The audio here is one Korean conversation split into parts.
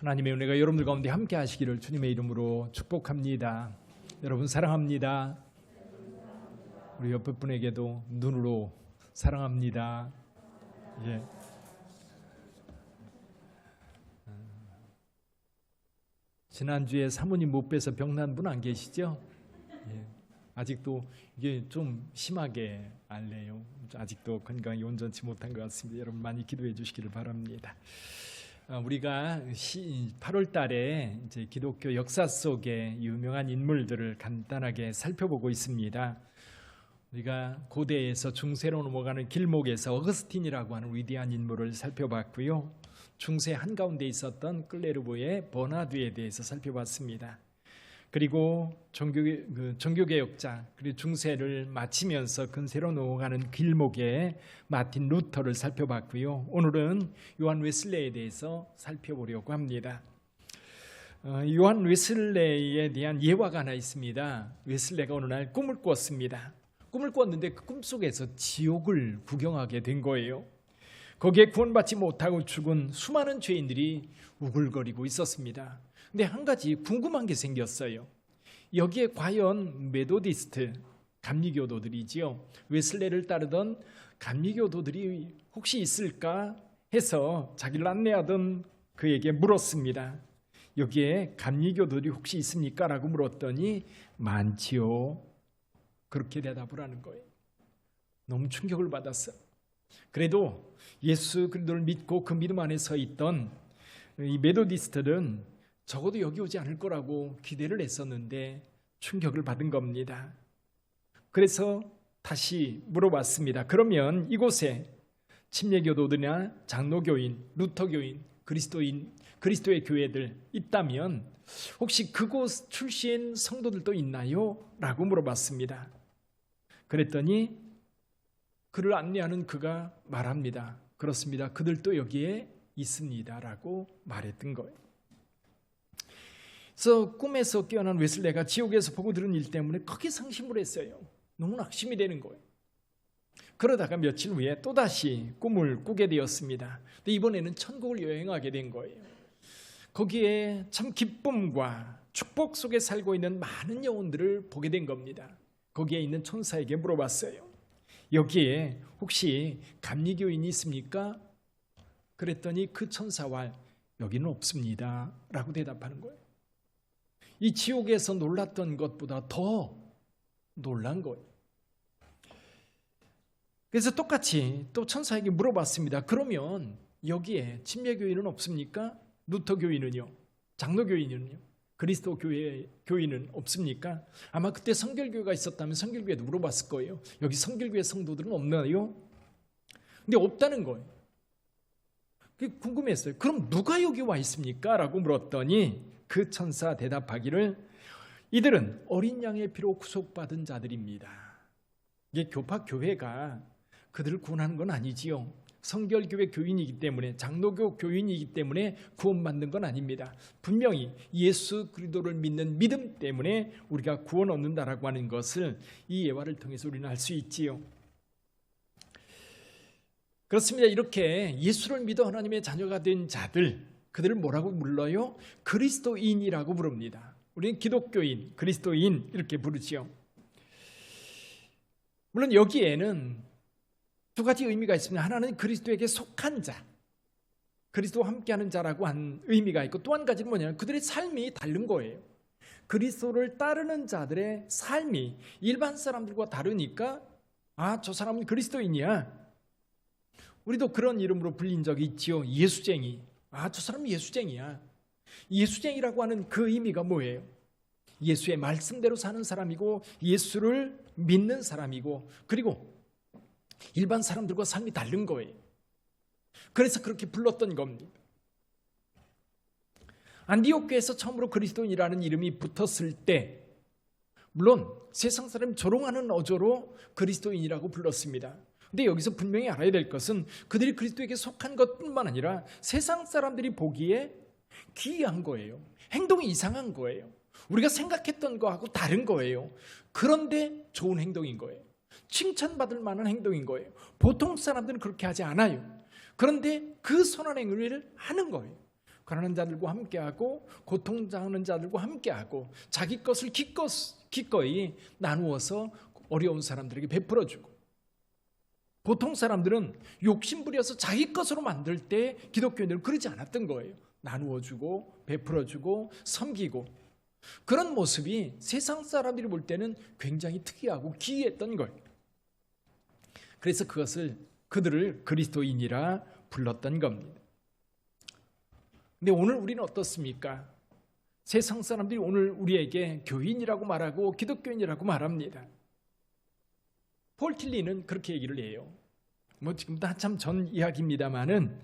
하나님의 은혜가 여러분들 가운데 함께 하시기를 주님의 이름으로 축복합니다. 여러분 사랑합니다. 우리 옆에 분에게도 눈으로 사랑합니다. 예. 지난주에 사모님 못 뵈서 병난 분 안 계시죠? 예. 아직도 이게 좀 심하게 앓네요. 아직도 건강이 온전치 못한 것 같습니다. 여러분 많이 기도해 주시기를 바랍니다. 우리가 8월 달에 이제 기독교 역사 속의 유명한 인물들을 간단하게 살펴보고 있습니다. 우리가 고대에서 중세로 넘어가는 길목에서 어거스틴이라고 하는 위대한 인물을 살펴봤고요. 중세 한가운데 있었던 클레르보의 버나드에 대해서 살펴봤습니다. 그리고 종교개혁자, 그리고 중세를 마치면서 근세로 넘어가는 길목에 마틴 루터를 살펴봤고요. 오늘은 요한 웨슬레이에 대해서 살펴보려고 합니다. 요한 웨슬레이에 대한 예화가 하나 있습니다. 웨슬레이가 어느 날 꿈을 꿨습니다. 꿈을 꿨는데 그 꿈속에서 지옥을 구경하게 된 거예요. 거기에 구원받지 못하고 죽은 수많은 죄인들이 우글거리고 있었습니다. 근데 한 가지 궁금한 게 생겼어요. 여기에 과연 메도디스트, 감리교도들이지요, 웨슬레이를 따르던 감리교도들이 혹시 있을까 해서 자기를 안내하던 그에게 물었습니다. 여기에 감리교도들이 혹시 있습니까? 라고 물었더니 많지요. 그렇게 대답을 하는 거예요. 너무 충격을 받았어요. 그래도 예수 그리스도를 믿고 그 믿음 안에 서 있던 이 메도디스트들은 적어도 여기 오지 않을 거라고 기대를 했었는데 충격을 받은 겁니다. 그래서 다시 물어봤습니다. 그러면 이곳에 침례교도들이나 장로교인, 루터교인, 그리스도의 교회들 있다면 혹시 그곳 출신 성도들도 있나요? 라고 물어봤습니다. 그랬더니 그를 안내하는 그가 말합니다. 그렇습니다. 그들도 여기에 있습니다. 라고 말했던 거예요. 그래서 꿈에서 깨어난 웨슬레이가 지옥에서 보고 들은 일 때문에 크게 상심을 했어요. 너무 낙심이 되는 거예요. 그러다가 며칠 후에 또다시 꿈을 꾸게 되었습니다. 근데 이번에는 천국을 여행하게 된 거예요. 거기에 참 기쁨과 축복 속에 살고 있는 많은 영혼들을 보게 된 겁니다. 거기에 있는 천사에게 물어봤어요. 여기에 혹시 감리교인이 있습니까? 그랬더니 그 천사와 여기는 없습니다. 라고 대답하는 거예요. 이 지옥에서 놀랐던 것보다 더 놀란 거예요. 그래서 똑같이 또 천사에게 물어봤습니다. 그러면 여기에 침례교인은 없습니까? 루터교인은요? 장로교인은요? 그리스도 교인은 없습니까? 아마 그때 성결교회가 있었다면 성결교회도 물어봤을 거예요. 여기 성결교회 성도들은 없나요? 근데 없다는 거예요. 그게 궁금했어요. 그럼 누가 여기 와 있습니까? 라고 물었더니 그 천사 대답하기를 이들은 어린 양의 피로 구속받은 자들입니다. 이게 교파교회가 그들을 구원하는 건 아니지요. 성결교회 교인이기 때문에, 장로교 교인이기 때문에 구원받는 건 아닙니다. 분명히 예수 그리스도를 믿는 믿음 때문에 우리가 구원 얻는다라고 하는 것을 이 예화를 통해서 우리는 알 수 있지요. 그렇습니다. 이렇게 예수를 믿어 하나님의 자녀가 된 자들, 그들을 뭐라고 불러요? 그리스도인이라고 부릅니다. 우리는 기독교인, 그리스도인 이렇게 부르지요. 물론 여기에는 두 가지 의미가 있습니다. 하나는 그리스도에게 속한 자, 그리스도와 함께하는 자라고 한 의미가 있고, 또 한 가지는 뭐냐면 그들의 삶이 다른 거예요. 그리스도를 따르는 자들의 삶이 일반 사람들과 다르니까 저 사람은 그리스도인이야. 우리도 그런 이름으로 불린 적이 있지요. 예수쟁이. 저 사람은 예수쟁이야. 예수쟁이라고 하는 그 의미가 뭐예요? 예수의 말씀대로 사는 사람이고, 예수를 믿는 사람이고, 그리고 일반 사람들과 삶이 다른 거예요. 그래서 그렇게 불렀던 겁니다. 안디옥 교회에서 처음으로 그리스도인이라는 이름이 붙었을 때, 물론 세상 사람이 조롱하는 어조로 그리스도인이라고 불렀습니다. 근데 여기서 분명히 알아야 될 것은 그들이 그리스도에게 속한 것뿐만 아니라 세상 사람들이 보기에 기이한 거예요. 행동이 이상한 거예요. 우리가 생각했던 거하고 다른 거예요. 그런데 좋은 행동인 거예요. 칭찬받을 만한 행동인 거예요. 보통 사람들은 그렇게 하지 않아요. 그런데 그 선한 행위를 하는 거예요. 가난한 자들과 함께하고 고통당하는 자들과 함께하고 자기 것을 기꺼이 나누어서 어려운 사람들에게 베풀어주고, 보통 사람들은 욕심부려서 자기 것으로 만들 때 기독교인들은 그러지 않았던 거예요. 나누어주고 베풀어주고 섬기고, 그런 모습이 세상 사람들이 볼 때는 굉장히 특이하고 기이했던 거예요. 그래서 그들을 그리스도인이라 불렀던 겁니다. 근데 오늘 우리는 어떻습니까? 세상 사람들이 오늘 우리에게 교인이라고 말하고 기독교인이라고 말합니다. 폴 틸리는 그렇게 얘기를 해요. 지금도 한참 전 이야기입니다만은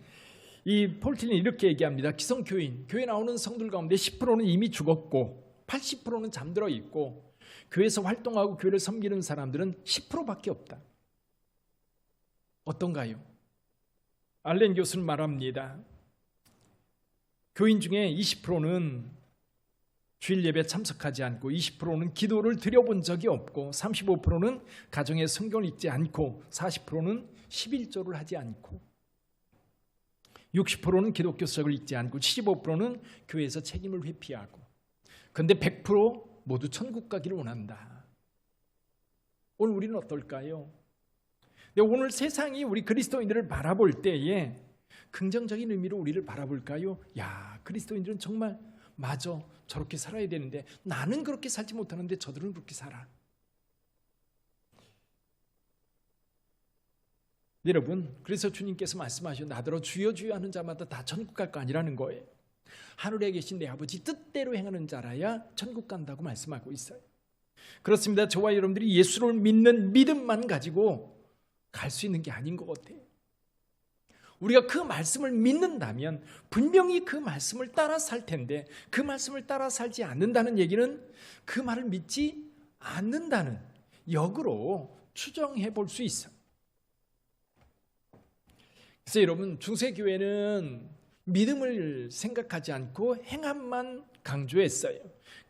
이 폴 틸리는 이렇게 얘기합니다. 기성교인, 교회 나오는 성들 가운데 10%는 이미 죽었고 80%는 잠들어 있고 교회에서 활동하고 교회를 섬기는 사람들은 10%밖에 없다. 어떤가요? 알렌 교수는 말합니다. 교인 중에 20%는 주일 예배 참석하지 않고 20%는 기도를 드려본 적이 없고 35%는 가정에 성경을 읽지 않고 40%는 11조를 하지 않고 60%는 기독교 서적을 읽지 않고 75%는 교회에서 책임을 회피하고, 그런데 100% 모두 천국 가기를 원한다. 오늘 우리는 어떨까요? 오늘 세상이 우리 그리스도인들을 바라볼 때에 긍정적인 의미로 우리를 바라볼까요? 야, 그리스도인들은 정말 맞아, 저렇게 살아야 되는데 나는 그렇게 살지 못하는데 저들은 그렇게 살아. 여러분, 그래서 주님께서 말씀하신 나더러 주여 주여 하는 자마다 다 천국 갈 거 아니라는 거예요. 하늘에 계신 내 아버지 뜻대로 행하는 자라야 천국 간다고 말씀하고 있어요. 그렇습니다. 저와 여러분들이 예수를 믿는 믿음만 가지고 갈 수 있는 게 아닌 것 같아요. 우리가 그 말씀을 믿는다면 분명히 그 말씀을 따라 살 텐데, 그 말씀을 따라 살지 않는다는 얘기는 그 말을 믿지 않는다는 역으로 추정해 볼 수 있어요. 그래서 여러분, 중세교회는 믿음을 생각하지 않고 행함만 강조했어요.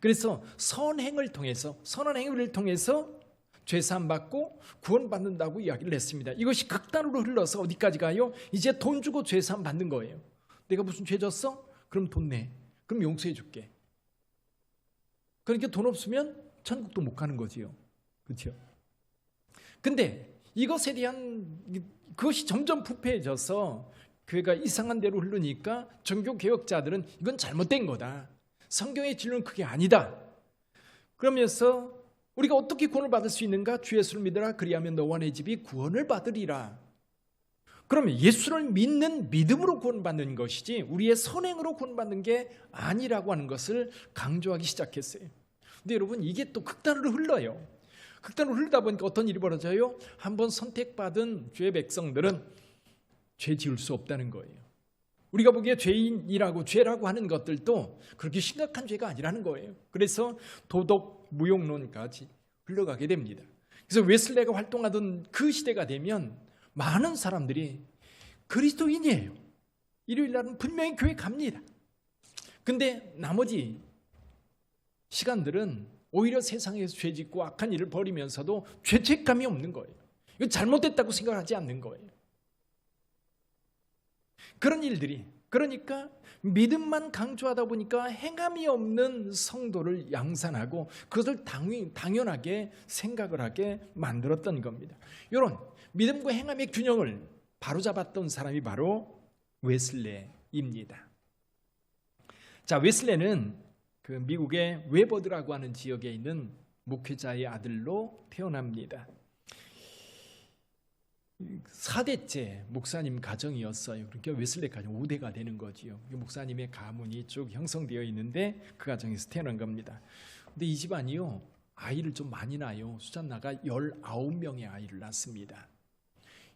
그래서 선행을 통해서, 선한 행위를 통해서 죄사함 받고 구원받는다고 이야기를 했습니다. 이것이 극단으로 흘러서 어디까지 가요? 이제 돈 주고 죄사함 받는 거예요. 내가 무슨 죄 졌어? 그럼 돈 내. 그럼 용서해 줄게. 그러니까 돈 없으면 천국도 못 가는 거지요. 그렇죠? 근데 이것에 대한 그것이 점점 부패해져서 교회가 이상한 대로 흐르니까 종교개혁자들은 이건 잘못된 거다. 성경의 진리는 그게 아니다. 그러면서 우리가 어떻게 구원을 받을 수 있는가? 주 예수를 믿으라. 그리하면 너와 내 집이 구원을 받으리라. 그러면 예수를 믿는 믿음으로 구원받는 것이지 우리의 선행으로 구원받는 게 아니라고 하는 것을 강조하기 시작했어요. 근데 여러분, 이게 또 극단으로 흘러요. 극단으로 흐르다 보니까 어떤 일이 벌어져요? 한번 선택받은 주의 백성들은 죄 지을 수 없다는 거예요. 우리가 보기에 죄인이라고, 죄라고 하는 것들도 그렇게 심각한 죄가 아니라는 거예요. 그래서 도덕, 무용론까지 흘러가게 됩니다. 그래서 웨슬레가 활동하던 그 시대가 되면 많은 사람들이 그리스도인이에요. 일요일 날은 분명히 교회 갑니다. 근데 나머지 시간들은 오히려 세상에서 죄 짓고 악한 일을 벌이면서도 죄책감이 없는 거예요. 이거 잘못됐다고 생각하지 않는 거예요. 그런 일들이, 그러니까 믿음만 강조하다 보니까 행함이 없는 성도를 양산하고 그것을 당연하게 생각을 하게 만들었던 겁니다. 이런 믿음과 행함의 균형을 바로잡았던 사람이 바로 웨슬레입니다. 자, 웨슬레는 그 미국의 웨버드라고 하는 지역에 있는 목회자의 아들로 태어납니다. 4대째 목사님 가정이었어요. 그러니까 웨슬레 가정 5대가 되는 거지요. 목사님의 가문이 쭉 형성되어 있는데 그 가정에서 태어난 겁니다. 근데 이 집안이요, 아이를 좀 많이 낳아요. 수잔나가 19명의 아이를 낳습니다.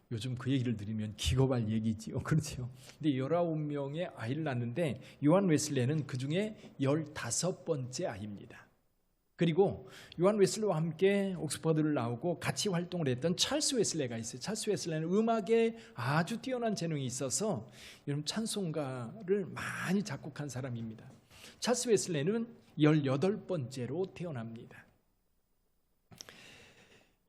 요즘 그 얘기를 들으면 기겁할 얘기지요. 그렇죠. 근데 19명의 아이를 낳는데 요한 웨슬레는 그 중에 15번째 아이입니다. 그리고 요한 웨슬레와 함께 옥스퍼드를 나오고 같이 활동을 했던 찰스 웨슬레가 있어요. 찰스 웨슬레는 음악에 아주 뛰어난 재능이 있어서 여러분 찬송가를 많이 작곡한 사람입니다. 찰스 웨슬레는 18번째로 태어납니다.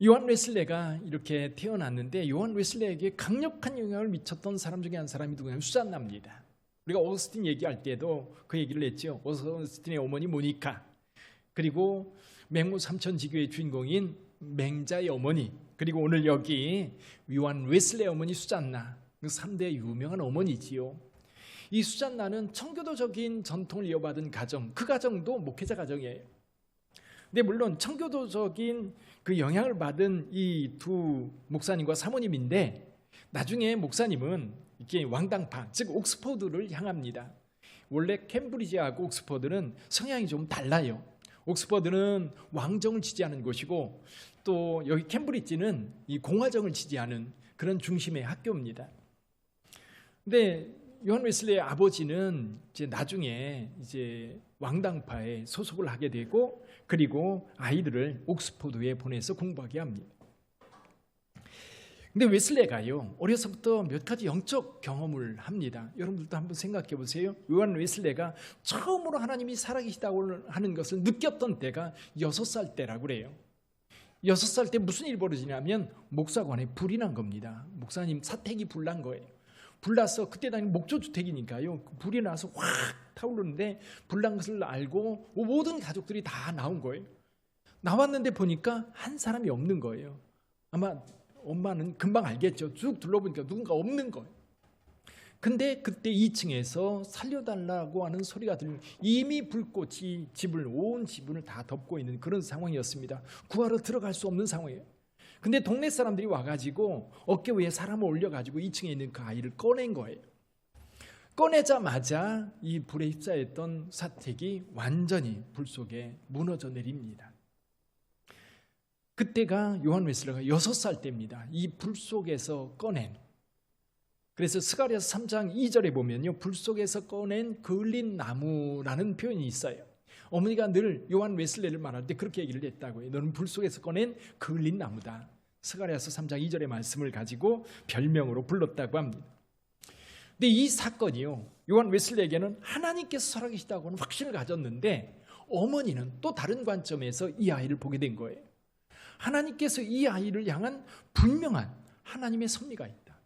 요한 웨슬레가 이렇게 태어났는데 요한 웨슬레에게 강력한 영향을 미쳤던 사람 중에 한 사람이 누구냐면 수잔나입니다. 우리가 오거스틴 얘기할 때도 그 얘기를 했죠. 오거스틴의 어머니 모니카, 그리고 맹모 삼천지교의 주인공인 맹자의 어머니, 그리고 오늘 여기 요한 웨슬레의 어머니 수잔나, 그 3대 유명한 어머니지요. 이 수잔나는 청교도적인 전통을 이어받은 가정, 그 가정도 목회자 가정이에요. 근데 물론 청교도적인 그 영향을 받은 이 두 목사님과 사모님인데, 나중에 목사님은 이렇게 왕당파, 즉 옥스퍼드를 향합니다. 원래 캠브리지하고 옥스퍼드는 성향이 좀 달라요. 옥스퍼드는 왕정을 지지하는 곳이고, 또 여기 캠브리지는 이 공화정을 지지하는 그런 중심의 학교입니다. 근데 요한 웨슬레의 아버지는 이제 나중에 이제 왕당파에 소속을 하게 되고, 그리고 아이들을 옥스퍼드에 보내서 공부하게 합니다. 근데 웨슬레가요, 어려서부터 몇 가지 영적 경험을 합니다. 여러분들도 한번 생각해 보세요. 요한 웨슬레가 처음으로 하나님이 살아계시다고 하는 것을 느꼈던 때가 6살 때라고 그래요. 6살 때 무슨 일이 벌어지냐면 목사관에 불이 난 겁니다. 목사님 사택이 불난 거예요. 불나서, 그때 당시 목조주택이니까요, 불이 나서 확 타오르는데, 불난 것을 알고 모든 가족들이 다 나온 거예요. 나왔는데 보니까 한 사람이 없는 거예요. 아마 엄마는 금방 알겠죠. 쭉 둘러보니까 누군가 없는 거예요. 근데 그때 2층에서 살려달라고 하는 소리가 들리면 이미 불꽃이 온 집을 다 덮고 있는 그런 상황이었습니다. 구하러 들어갈 수 없는 상황이에요. 근데 동네 사람들이 와가지고 어깨 위에 사람을 올려가지고 2층에 있는 그 아이를 꺼낸 거예요. 꺼내자마자 이 불에 휩싸였던 사택이 완전히 불 속에 무너져 내립니다. 그때가 요한 웨슬레가 6살 때입니다. 이 불 속에서 꺼낸, 그래서 스가랴서 3장 2절에 보면요, 불 속에서 꺼낸 그을린 나무라는 표현이 있어요. 어머니가 늘 요한 웨슬레를 말할 때 그렇게 얘기를 했다고요. 너는 불 속에서 꺼낸 그을린 나무다. 스가랴서 3장 2절의 말씀을 가지고 별명으로 불렀다고 합니다. 근데 이 사건이요, 요한 웨슬레에게는 하나님께서 살아계시다고 하는 확신을 가졌는데, 어머니는 또 다른 관점에서 이 아이를 보게 된 거예요. 하나님께서 이 아이를 향한 분명한 하나님의 섭리가 있다.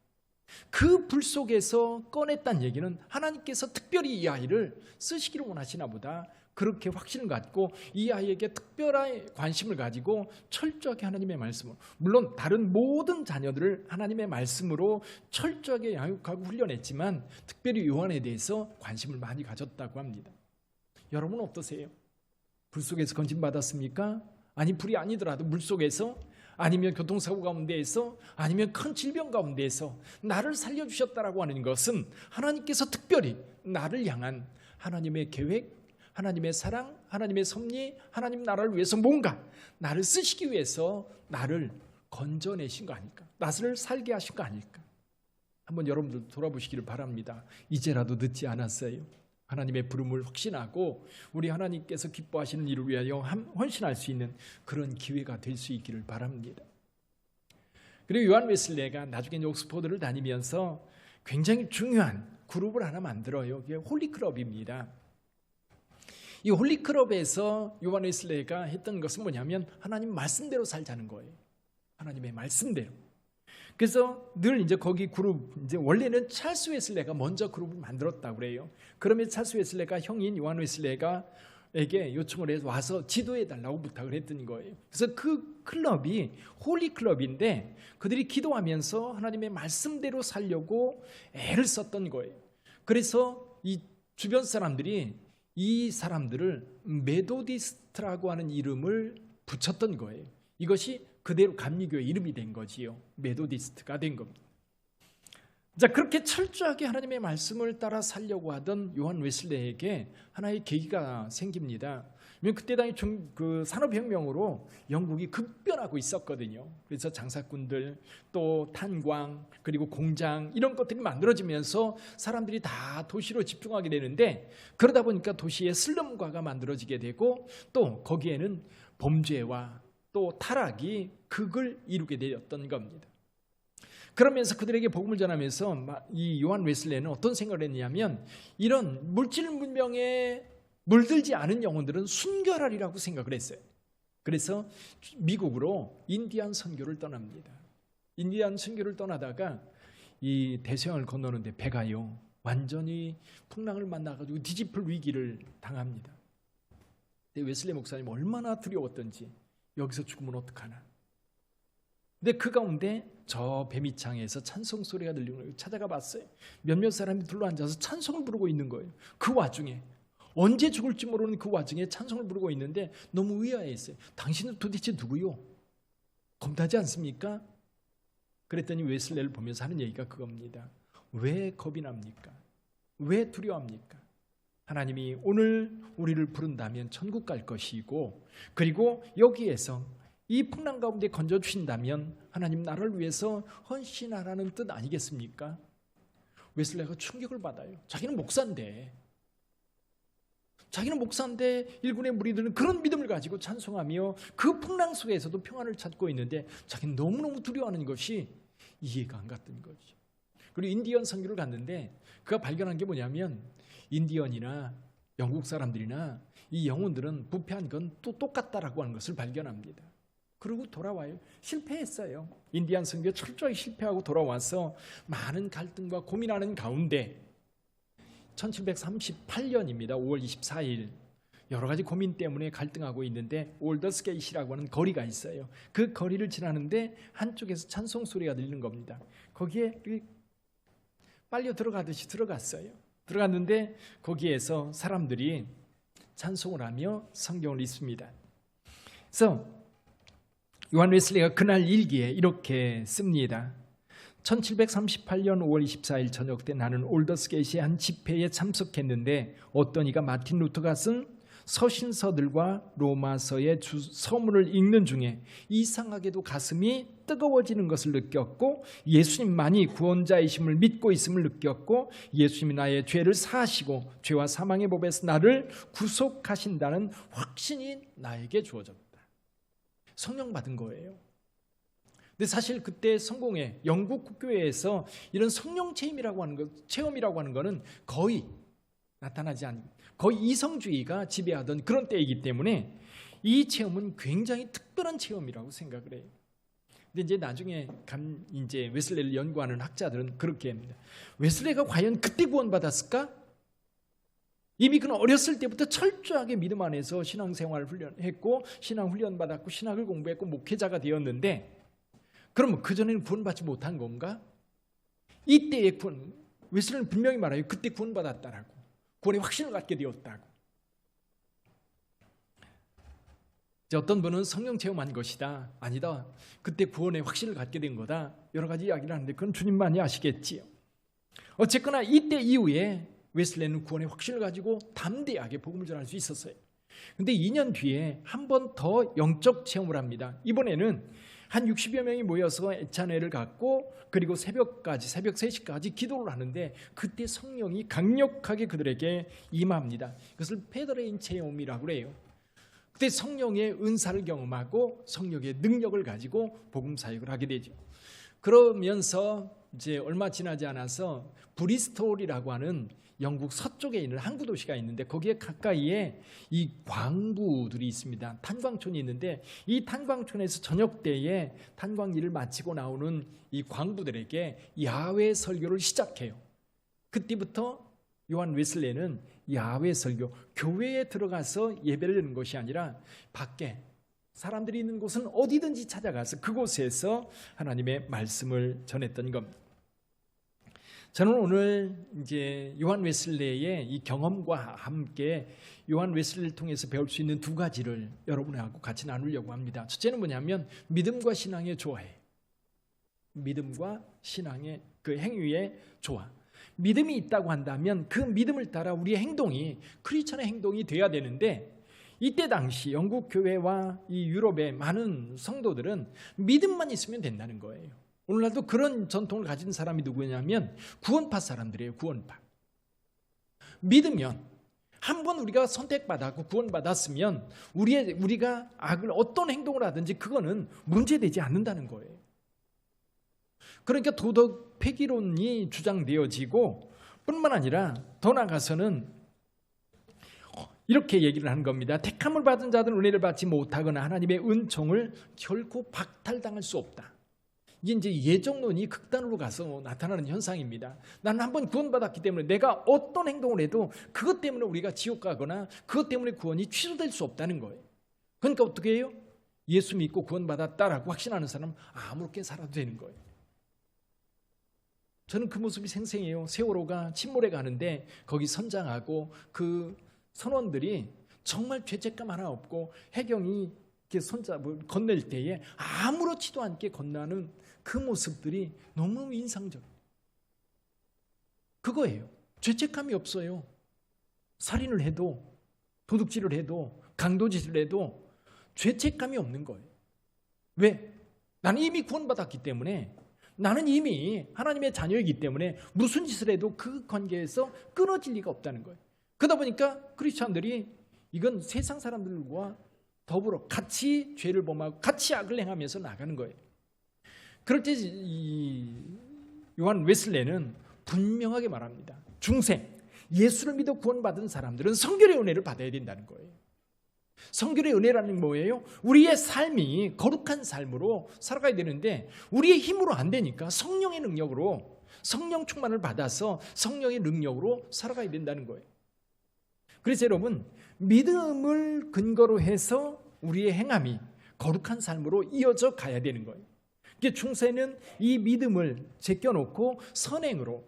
그 불 속에서 꺼냈다는 얘기는 하나님께서 특별히 이 아이를 쓰시기를 원하시나 보다, 그렇게 확신을 갖고 이 아이에게 특별한 관심을 가지고 철저하게 하나님의 말씀으로, 물론 다른 모든 자녀들을 하나님의 말씀으로 철저하게 양육하고 훈련했지만 특별히 요한에 대해서 관심을 많이 가졌다고 합니다. 여러분은 어떠세요? 불 속에서 건진받았습니까? 아니, 불이 아니더라도 물속에서, 아니면 교통사고 가운데에서, 아니면 큰 질병 가운데에서 나를 살려주셨다라고 하는 것은 하나님께서 특별히 나를 향한 하나님의 계획, 하나님의 사랑, 하나님의 섭리, 하나님 나라를 위해서 뭔가 나를 쓰시기 위해서 나를 건져내신 거 아닐까? 나를 살게 하신 거 아닐까? 한번 여러분들 돌아보시기를 바랍니다. 이제라도 늦지 않았어요. 하나님의 부름을 확신하고 우리 하나님께서 기뻐하시는 일을 위하여 헌신할 수 있는 그런 기회가 될 수 있기를 바랍니다. 그리고 요한 웨슬레가 나중에 옥스퍼드를 다니면서 굉장히 중요한 그룹을 하나 만들어요. 이게 홀리클럽입니다. 이 홀리클럽에서 요한 웨슬레가 했던 것은 뭐냐면 하나님 말씀대로 살자는 거예요. 하나님의 말씀대로. 그래서 늘 이제 거기 그룹, 이제 원래는 찰스 웨슬레가 먼저 그룹을 만들었다고 그래요. 그러면 찰스 웨슬레가 형인 요한 웨슬레가에게 요청을 해서 와서 지도해 달라고 부탁을 했던 거예요. 그래서 그 클럽이 홀리 클럽인데 그들이 기도하면서 하나님의 말씀대로 살려고 애를 썼던 거예요. 그래서 이 주변 사람들이 이 사람들을 메도디스트라고 하는 이름을 붙였던 거예요. 이것이 그대로 감리교의 이름이 된 거지요. 메도디스트가 된 겁니다. 자, 그렇게 철저하게 하나님의 말씀을 따라 살려고 하던 요한 웨슬레에게 하나의 계기가 생깁니다. 그때 당시 그 산업혁명으로 영국이 급변하고 있었거든요. 그래서 장사꾼들, 또 탄광, 그리고 공장, 이런 것들이 만들어지면서 사람들이 다 도시로 집중하게 되는데, 그러다 보니까 도시에 슬럼과가 만들어지게 되고, 또 거기에는 범죄와 또 타락이 극을 이루게 되었던 겁니다. 그러면서 그들에게 복음을 전하면서 이 요한 웨슬레는 어떤 생각을 했냐면, 이런 물질 문명에 물들지 않은 영혼들은 순결하리라고 생각을 했어요. 그래서 미국으로 인디안 선교를 떠납니다. 인디안 선교를 떠나다가 이 대서양을 건너는데 배가요, 완전히 풍랑을 만나가지고 뒤집힐 위기를 당합니다. 근데 웨슬리 목사님 얼마나 두려웠던지 여기서 죽으면 어떡하나. 근데 그 가운데 저 배미창에서 찬송 소리가 들리는 거예요. 찾아가 봤어요. 몇몇 사람이 둘러앉아서 찬송을 부르고 있는 거예요. 그 와중에 언제 죽을지 모르는 그 와중에 찬송을 부르고 있는데 너무 의아했어요. 당신은 도대체 누구요? 겁나지 않습니까? 그랬더니 웨슬레를 보면서 하는 얘기가 그겁니다. 왜 겁이 납니까? 왜 두려워합니까? 하나님이 오늘 우리를 부른다면 천국 갈 것이고, 그리고 여기에서 이 풍랑 가운데 건져주신다면 하나님 나라를 위해서 헌신하라는 뜻 아니겠습니까? 웨슬레가 충격을 받아요. 자기는 목사인데 일군의 무리들은 그런 믿음을 가지고 찬송하며 그 풍랑 속에서도 평안을 찾고 있는데 자기는 너무너무 두려워하는 것이 이해가 안 갔던 거죠. 그리고 인디언 선교를 갔는데 그가 발견한 게 뭐냐면 인디언이나 영국 사람들이나 이 영혼들은 부패한 건 또 똑같다라고 하는 것을 발견합니다. 그리고 돌아와요. 실패했어요. 인디언 선교 철저히 실패하고 돌아와서 많은 갈등과 고민하는 가운데 1738년입니다. 5월 24일 여러 가지 고민 때문에 갈등하고 있는데 올더스게이트라고 하는 거리가 있어요. 그 거리를 지나는데 한쪽에서 찬송 소리가 들리는 겁니다. 거기에 빨려 들어가듯이 들어갔어요. 들어갔는데 거기에서 사람들이 찬송을 하며 성경을 읽습니다. 그래서 요한 웨슬리가 그날 일기에 이렇게 씁니다. 1738년 5월 24일 저녁 때 나는 올더스게이트의 한 집회에 참석했는데 어떤 이가 마틴 루터가 쓴 서신서들과 로마서의 서문을 읽는 중에 이상하게도 가슴이 뜨거워지는 것을 느꼈고 예수님만이 구원자이심을 믿고 있음을 느꼈고 예수님이 나의 죄를 사하시고 죄와 사망의 법에서 나를 구속하신다는 확신이 나에게 주어졌다. 성령 받은 거예요. 근데 사실 그때 성공회 영국 국교회에서 이런 성령 체험이라고 하는 거는 거의 나타나지 않는, 거의 이성주의가 지배하던 그런 때이기 때문에 이 체험은 굉장히 특별한 체험이라고 생각을 해요. 근데 이제 나중에 이제 웨슬레를 연구하는 학자들은 그렇게 합니다. 웨슬레가 과연 그때 구원받았을까? 이미 그는 어렸을 때부터 철저하게 믿음 안에서 신앙생활을 훈련했고 신앙 훈련 받았고 신학을 공부했고 목회자가 되었는데 그러면 그전에는 구원받지 못한 건가? 이때의 구원, 웨슬레는 분명히 말해요. 그때 구원받았다라고. 구원의 확신을 갖게 되었다고. 어떤 분은 성령 체험한 것이다. 아니다. 그때 구원의 확신을 갖게 된 거다. 여러 가지 이야기를 하는데 그건 주님만이 아시겠지요. 어쨌거나 이때 이후에 웨슬레는 구원의 확신을 가지고 담대하게 복음을 전할 수 있었어요. 그런데 2년 뒤에 한 번 더 영적 체험을 합니다. 이번에는 한 60여 명이 모여서 애찬회를 갖고 그리고 새벽 3시까지 기도를 하는데 그때 성령이 강력하게 그들에게 임합니다. 이것을 페더레인 체험이라고 해요. 그때 성령의 은사를 경험하고 성령의 능력을 가지고 복음 사역을 하게 되죠. 그러면서 이제 얼마 지나지 않아서 브리스톨이라고 하는 영국 서쪽에 있는 항구 도시가 있는데 거기에 가까이에 이 광부들이 있습니다. 탄광촌이 있는데 이 탄광촌에서 저녁 때에 탄광 일을 마치고 나오는 이 광부들에게 야외 설교를 시작해요. 그때부터 요한 웨슬레는 야외 설교, 교회에 들어가서 예배를 드리는 것이 아니라 밖에 사람들이 있는 곳은 어디든지 찾아가서 그곳에서 하나님의 말씀을 전했던 겁니다. 저는 오늘 이제 요한 웨슬레의 이 경험과 함께 요한 웨슬레를 통해서 배울 수 있는 두 가지를 여러분하고 같이 나누려고 합니다. 첫째는 뭐냐면 믿음과 신앙의 조화예요. 믿음과 신앙의 그 행위의 조화. 믿음이 있다고 한다면 그 믿음을 따라 우리의 행동이 크리스천의 행동이 돼야 되는데 이때 당시 영국 교회와 이 유럽의 많은 성도들은 믿음만 있으면 된다는 거예요. 오늘날도 그런 전통을 가진 사람이 누구냐면 구원파 사람들이에요. 구원파. 믿으면 한번 우리가 선택받았고 구원받았으면 우리가 악을 어떤 행동을 하든지 그거는 문제되지 않는다는 거예요. 그러니까 도덕 폐기론이 주장되어지고 뿐만 아니라 더 나아가서는 이렇게 얘기를 하는 겁니다. 택함을 받은 자들은 은혜를 받지 못하거나 하나님의 은총을 결코 박탈당할 수 없다. 이제 예정론이 극단으로 가서 나타나는 현상입니다. 나는 한번 구원받았기 때문에 내가 어떤 행동을 해도 그것 때문에 우리가 지옥 가거나 그것 때문에 구원이 취소될 수 없다는 거예요. 그러니까 어떻게 해요? 예수 믿고 구원받았다라고 확신하는 사람은 아무렇게 살아도 되는 거예요. 저는 그 모습이 생생해요. 세월호가 침몰해 가는데 거기 선장하고 그 선원들이 정말 죄책감 하나 없고 해경이 이렇게 손잡을 건넬 때에 아무렇지도 않게 건너는 그 모습들이 너무 인상적이에요. 그거예요. 죄책감이 없어요. 살인을 해도, 도둑질을 해도, 강도짓을 해도 죄책감이 없는 거예요. 왜? 나는 이미 구원받았기 때문에, 나는 이미 하나님의 자녀이기 때문에 무슨 짓을 해도 그 관계에서 끊어질 리가 없다는 거예요. 그러다 보니까 크리스찬들이 이건 세상 사람들과 더불어 같이 죄를 범하고 같이 악을 행하면서 나가는 거예요. 그럴 때 요한 웨슬레는 분명하게 말합니다. 중생, 예수를 믿어 구원받은 사람들은 성결의 은혜를 받아야 된다는 거예요. 성결의 은혜라는 뭐예요? 우리의 삶이 거룩한 삶으로 살아가야 되는데 우리의 힘으로 안 되니까 성령의 능력으로, 성령 충만을 받아서 성령의 능력으로 살아가야 된다는 거예요. 그래서 여러분, 믿음을 근거로 해서 우리의 행함이 거룩한 삶으로 이어져 가야 되는 거예요. 중세는 이 믿음을 제껴놓고 선행으로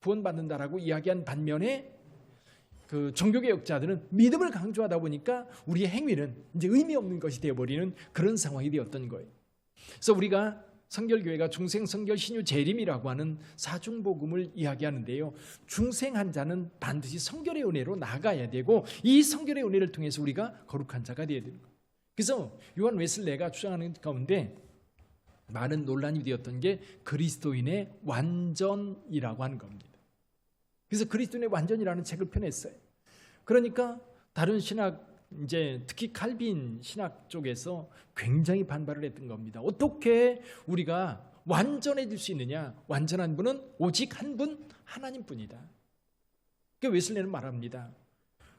구원받는다라고 이야기한 반면에 그 종교개혁자들은 믿음을 강조하다 보니까 우리의 행위는 이제 의미 없는 것이 되어버리는 그런 상황이 되었던 거예요. 그래서 우리가 성결교회가 중생성결 신유 재림이라고 하는 사중복음을 이야기하는데요, 중생한 자는 반드시 성결의 은혜로 나아가야 되고 이 성결의 은혜를 통해서 우리가 거룩한 자가 되어야 되는 거예요. 그래서 요한 웨슬레가 주장하는 가운데 많은 논란이 되었던 게 그리스도인의 완전이라고 하는 겁니다. 그래서 그리스도인의 완전이라는 책을 펴냈어요. 그러니까 다른 신학, 이제 특히 칼빈 신학 쪽에서 굉장히 반발을 했던 겁니다. 어떻게 우리가 완전해질 수 있느냐? 완전한 분은 오직 한 분, 하나님뿐이다. 그러니까 웨슬레는 말합니다.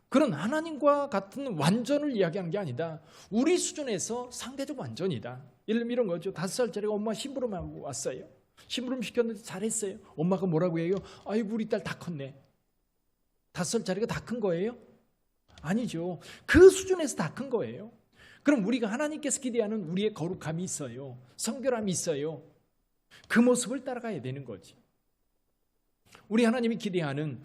그런 하나님과 같은 완전을 이야기하는 게 아니다. 우리 수준에서 상대적 완전이다. 예를 들면 이런 거죠. 5살짜리가 엄마 심부름하고 왔어요. 심부름 시켰는데 잘했어요. 엄마가 뭐라고 해요? 아이고 우리 딸 다 컸네. 5살짜리가 다 큰 거예요? 아니죠. 그 수준에서 다 큰 거예요. 그럼 우리가 하나님께서 기대하는 우리의 거룩함이 있어요. 성결함이 있어요. 그 모습을 따라가야 되는 거지. 우리 하나님이 기대하는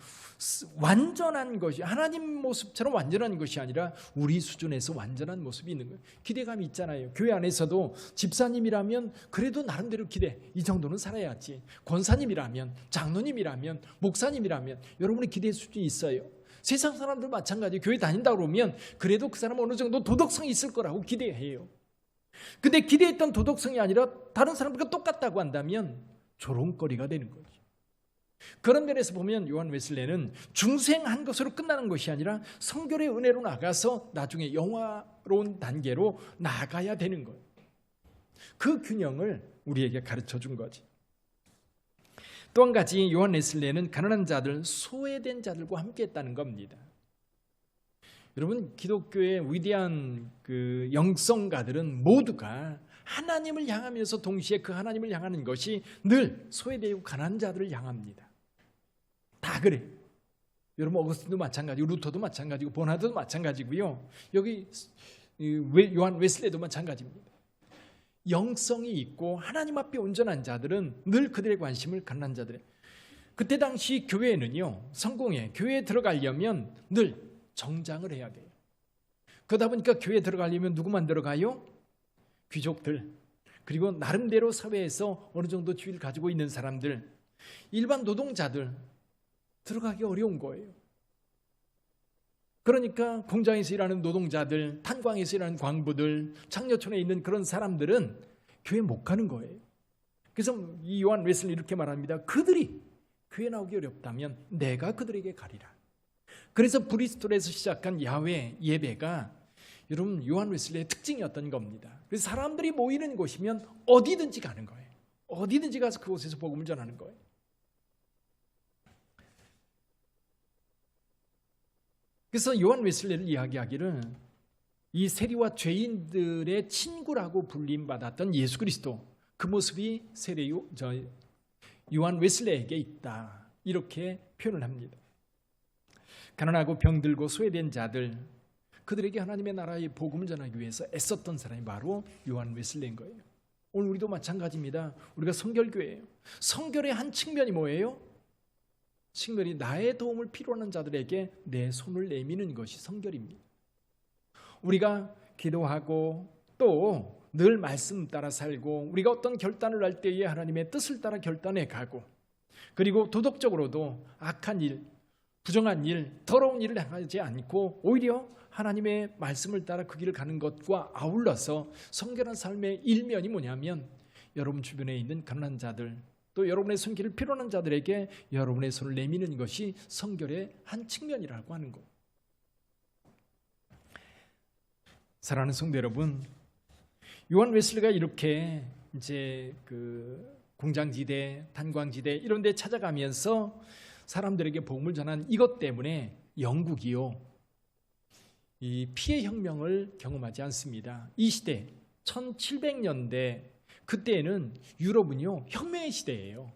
완전한 것이 하나님 모습처럼 완전한 것이 아니라 우리 수준에서 완전한 모습이 있는 거예요. 기대감이 있잖아요. 교회 안에서도 집사님이라면 그래도 나름대로 기대, 이 정도는 살아야지. 권사님이라면, 장로님이라면, 목사님이라면 여러분의 기대 수준이 있어요. 세상 사람들 마찬가지. 교회 다닌다 그러면 그래도 그 사람 어느 정도 도덕성이 있을 거라고 기대해요. 근데 기대했던 도덕성이 아니라 다른 사람들과 똑같다고 한다면 조롱거리가 되는 거죠. 그런 면에서 보면 요한 웨슬레는 중생한 것으로 끝나는 것이 아니라 성결의 은혜로 나가서 나중에 영화로운 단계로 나가야 되는 거예요. 그 균형을 우리에게 가르쳐 준 거지. 또 한 가지 요한 웨슬레는 가난한 자들, 소외된 자들과 함께 했다는 겁니다. 여러분, 기독교의 위대한 그 영성가들은 모두가 하나님을 향하면서 동시에 그 하나님을 향하는 것이 늘 소외되고 가난한 자들을 향합니다. 다 그래. 여러분, 어거스틴도 마찬가지고 루터도 마찬가지고 보나드도 마찬가지고요. 여기 요한 웨슬레도 마찬가지입니다. 영성이 있고 하나님 앞에 온전한 자들은 늘 그들의 관심을 가난한 자들의. 그때 당시 교회는요, 성공해 교회에 들어가려면 늘 정장을 해야 돼요. 그러다 보니까 교회에 들어가려면 누구만 들어가요? 귀족들, 그리고 나름대로 사회에서 어느 정도 지위를 가지고 있는 사람들, 일반 노동자들 들어가기 어려운 거예요. 그러니까 공장에서 일하는 노동자들, 탄광에서 일하는 광부들, 창녀촌에 있는 그런 사람들은 교회 못 가는 거예요. 그래서 이 요한 웨슬리 이렇게 말합니다. 그들이 교회 나오기 어렵다면 내가 그들에게 가리라. 그래서 브리스톨에서 시작한 야외 예배가 여러분 요한 웨슬리의 특징이었던 겁니다. 그래서 사람들이 모이는 곳이면 어디든지 가는 거예요. 어디든지 가서 그곳에서 복음을 전하는 거예요. 그래서 요한 웨슬레를 이야기하기를 이 세리와 죄인들의 친구라고 불림받았던 예수 그리스도, 그 모습이 요한 웨슬레에게 있다. 이렇게 표현을 합니다. 가난하고 병들고 소외된 자들, 그들에게 하나님의 나라의 복음을 전하기 위해서 애썼던 사람이 바로 요한 웨슬레인 거예요. 오늘 우리도 마찬가지입니다. 우리가 성결교회예요. 성결의 한 측면이 뭐예요? 측면이 나의 도움을 필요로 하는 자들에게 내 손을 내미는 것이 성결입니다. 우리가 기도하고 또 늘 말씀 따라 살고 우리가 어떤 결단을 할 때에 하나님의 뜻을 따라 결단해 가고 그리고 도덕적으로도 악한 일, 부정한 일, 더러운 일을 행하지 않고 오히려 하나님의 말씀을 따라 그 길을 가는 것과 아울러서 성결한 삶의 일면이 뭐냐면 여러분 주변에 있는 가난한 자들 또 여러분의 손길을 필요한 자들에게 여러분의 손을 내미는 것이 성결의 한 측면이라고 하는 것. 사랑하는 성도 여러분, 요한 웨슬리가 이렇게 이제 그 공장지대, 탄광지대 이런 데 찾아가면서 사람들에게 복음을 전한 이것 때문에 영국이요 이 피해 혁명을 경험하지 않습니다. 이 시대 1700년대 그때에는 유럽은요 혁명의 시대예요.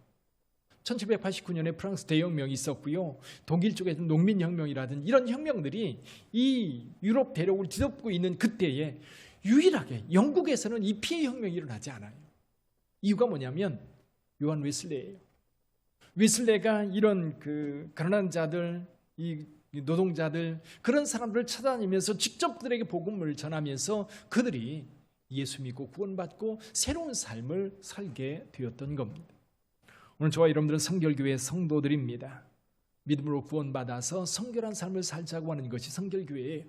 1789년에 프랑스 대혁명이 있었고요. 독일 쪽에서 농민혁명이라든 이런 혁명들이 이 유럽 대륙을 뒤덮고 있는 그때에 유일하게 영국에서는 이 피해 혁명이 일어나지 않아요. 이유가 뭐냐면 요한 웨슬레예요. 웨슬레가 이런 그 가난한 자들, 이 노동자들 그런 사람들을 찾아다니면서 직접 그들에게 복음을 전하면서 그들이 예수 믿고 구원받고 새로운 삶을 살게 되었던 겁니다. 오늘 저와 여러분들은 성결교회 성도들입니다. 믿음으로 구원받아서 성결한 삶을 살자고 하는 것이 성결교회예요.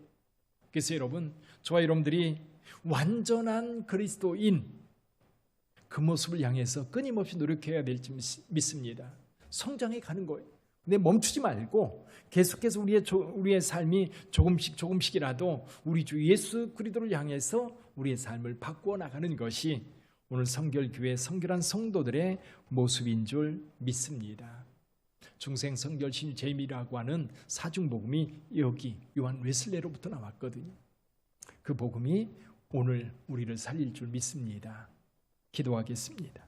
그래서 여러분, 저와 여러분들이 완전한 그리스도인 그 모습을 향해서 끊임없이 노력해야 될지 믿습니다. 성장해 가는 거예요. 근데 멈추지 말고 계속해서 우리의 삶이 조금씩이라도 우리 주 예수 그리스도를 향해서 우리의 삶을 바꾸어 나가는 것이 오늘 성결교회 성결한 성도들의 모습인 줄 믿습니다. 중생 성결 신 제임이라고 하는 사중복음이 여기 요한 웨슬레로부터 나왔거든요. 그 복음이 오늘 우리를 살릴 줄 믿습니다. 기도하겠습니다.